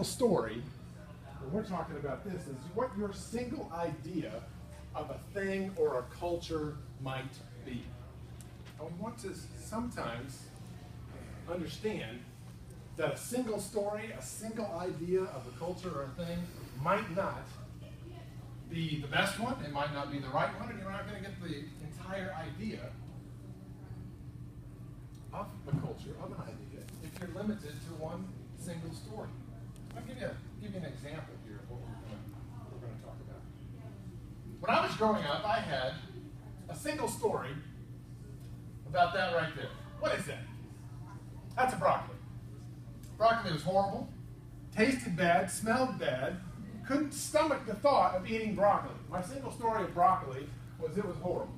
single story, when we're talking about this, is what your single idea of a thing or a culture might be. And we want to sometimes understand that a single story, a single idea of a culture or a thing might not be the best one, it might not be the right one, and you're not going to get the entire idea of a culture, of an idea, if you're limited to one single story. I'll give you an example here of what we're going to talk about. When I was growing up, I had a single story about that right there. What is that? That's a broccoli. Broccoli was horrible, tasted bad, smelled bad, couldn't stomach the thought of eating broccoli. My single story of broccoli was it was horrible.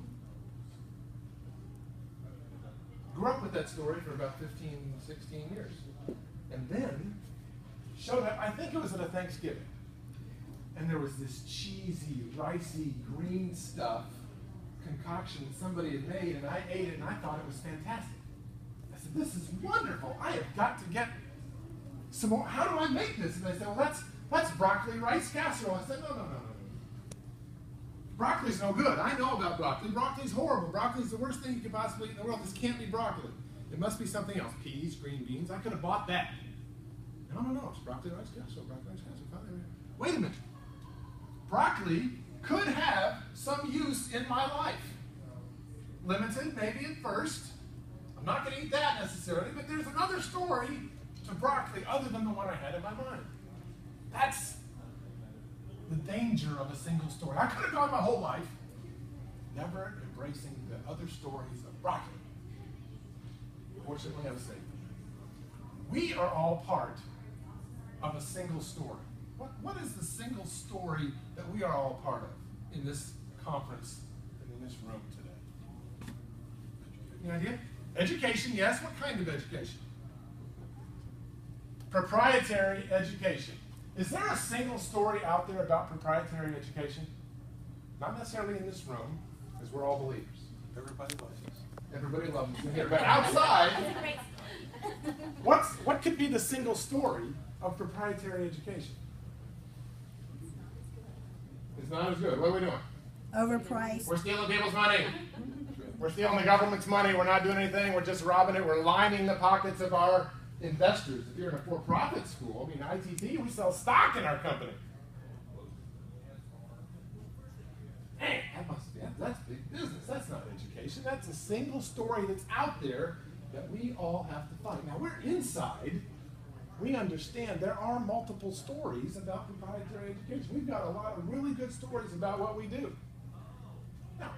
Grew up with that story for about 15, 16 years. And then showed up, I think it was at a Thanksgiving. And there was this cheesy, ricey, green stuff concoction that somebody had made, and I ate it and I thought it was fantastic. I said, this is wonderful. I have got to get some more. How do I make this? And they said, well, that's broccoli rice casserole. I said, no. Broccoli's no good. I know about broccoli. Broccoli's horrible. Broccoli's the worst thing you could possibly eat in the world. This can't be broccoli. It must be something else. Peas, green beans. I could have bought that. No. It's broccoli rice casserole. Broccoli rice casserole. Wait a minute. Broccoli could have some use in my life. Limited, maybe at first. I'm not going to eat that necessarily, but there's another story to broccoli other than the one I had in my mind. That's the danger of a single story. I could have gone my whole life never embracing the other stories of broccoli. Fortunately, I was saved. We are all part of a single story. What is the single story that we are all part of in this conference and in this room today? Any idea? Education, yes. What kind of education? Proprietary education. Is there a single story out there about proprietary education? Not necessarily in this room, because we're all believers. Everybody loves us. Everybody loves us in here. But outside, what could be the single story of proprietary education? It's not as good. What are we doing? Overpriced. We're stealing people's money. We're stealing the government's money. We're not doing anything. We're just robbing it. We're lining the pockets of our investors. If you're in a for-profit school, ITT, we sell stock in our company. Man, that's big business. That's not education. That's a single story that's out there that we all have to fight. Now, we're inside. We understand there are multiple stories about proprietary education. We've got a lot of really good stories about what we do. Now,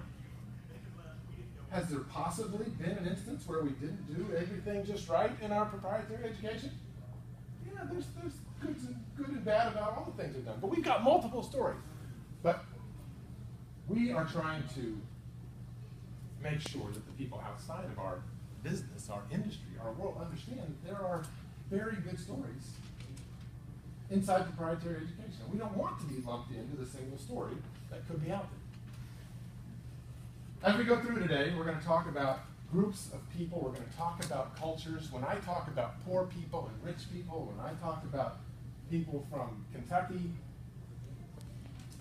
has there possibly been an instance where we didn't do everything just right in our proprietary education? Yeah, there's good and bad about all the things we've done. But we've got multiple stories. But we are trying to make sure that the people outside of our business, our industry, our world understand that there are very good stories inside proprietary education. We don't want to be lumped into the single story that could be out there. As we go through today, we're going to talk about groups of people. We're going to talk about cultures. When I talk about poor people and rich people, when I talk about people from Kentucky,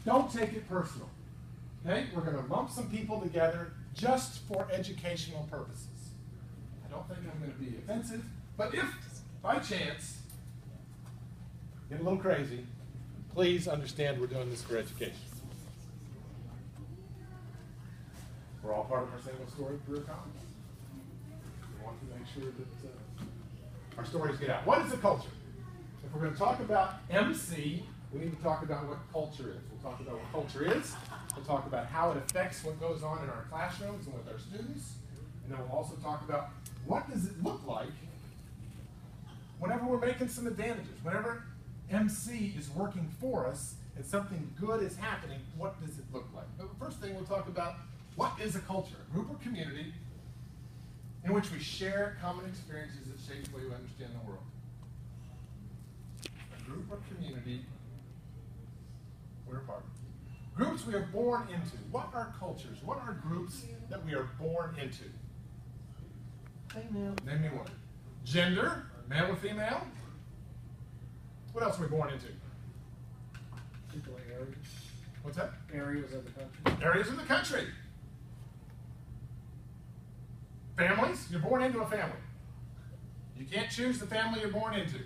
don't take it personal. Okay? We're going to lump some people together just for educational purposes. I don't think I'm going to be offensive, but if by chance get a little crazy, please understand we're doing this for education. We're all part of our single story career conference. We want to make sure that our stories get out. What is a culture? If we're going to talk about MC, we need to talk about what culture is. We'll talk about what culture is. We'll talk about how it affects what goes on in our classrooms and with our students. And then we'll also talk about what does it look like whenever we're making some advantages. Whenever MC is working for us and something good is happening, what does it look like? The first thing we'll talk about, what is a culture? A group or community in which we share common experiences that shape the way we understand the world. A group or community we're a part of. Groups we are born into. What are cultures? What are groups that we are born into? Name me one. Gender, male or female? What else are we born into? Particular areas. What's that? Areas of the country. Areas of the country. Families, you're born into a family. You can't choose the family you're born into,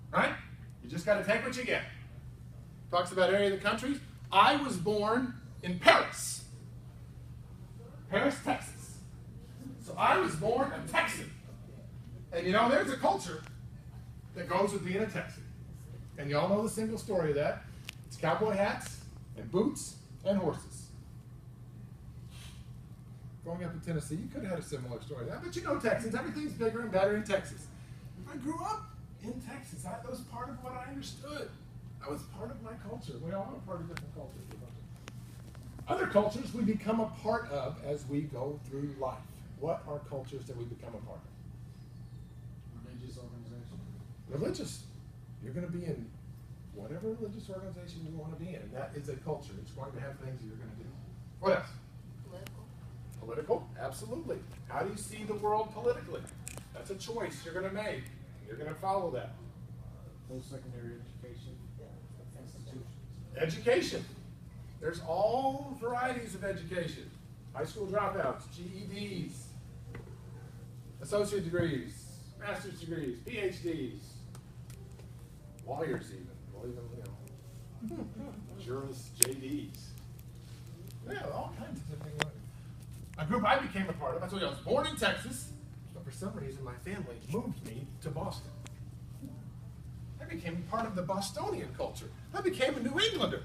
right? You just got to take what you get. Talks about area of the country. I was born in Paris, Texas. So I was born a Texan. And you know, there's a culture that goes with being a Texan. And you all know the single story of that. It's cowboy hats and boots and horses. Growing up in Tennessee, you could have had a similar story to that. But you know Texans, everything's bigger and better in Texas. I grew up in Texas. That was part of what I understood. That was part of my culture. We all are part of different cultures. Other cultures we become a part of as we go through life. What are cultures that we become a part of? Religious organization. Religious. You're going to be in whatever religious organization you want to be in. That is a culture. It's going to have things that you're going to do. What else? Political. Political? Absolutely. How do you see the world politically? That's a choice you're going to make. You're going to follow that. Post-secondary education. Institutions. Education. There's all varieties of education. High school dropouts, GEDs, associate degrees, master's degrees, PhDs, lawyers even, well, even, jurists, JDs. Yeah, all kinds of different things. A group I became a part of, I told you I was born in Texas, but for some reason my family moved me to Boston. I became part of the Bostonian culture. I became a New Englander.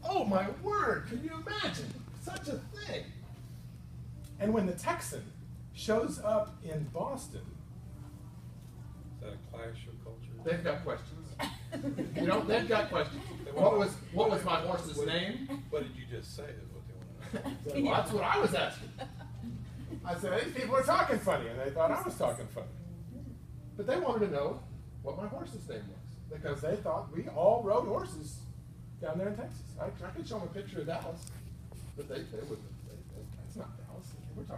Oh my word, can you imagine such a thing? And when the Texan shows up in Boston, Is that a clash of culture? they've got questions. You know, they've got questions. What was my horse's name? What did you just say is what they want to know. Well, that's what I was asking. I said, these people are talking funny, and they thought I was talking funny. But they wanted to know what my horse's name was, because they thought we all rode horses down there in Texas. I could show them a picture of Dallas, but they wouldn't. That's not Dallas. We're talking.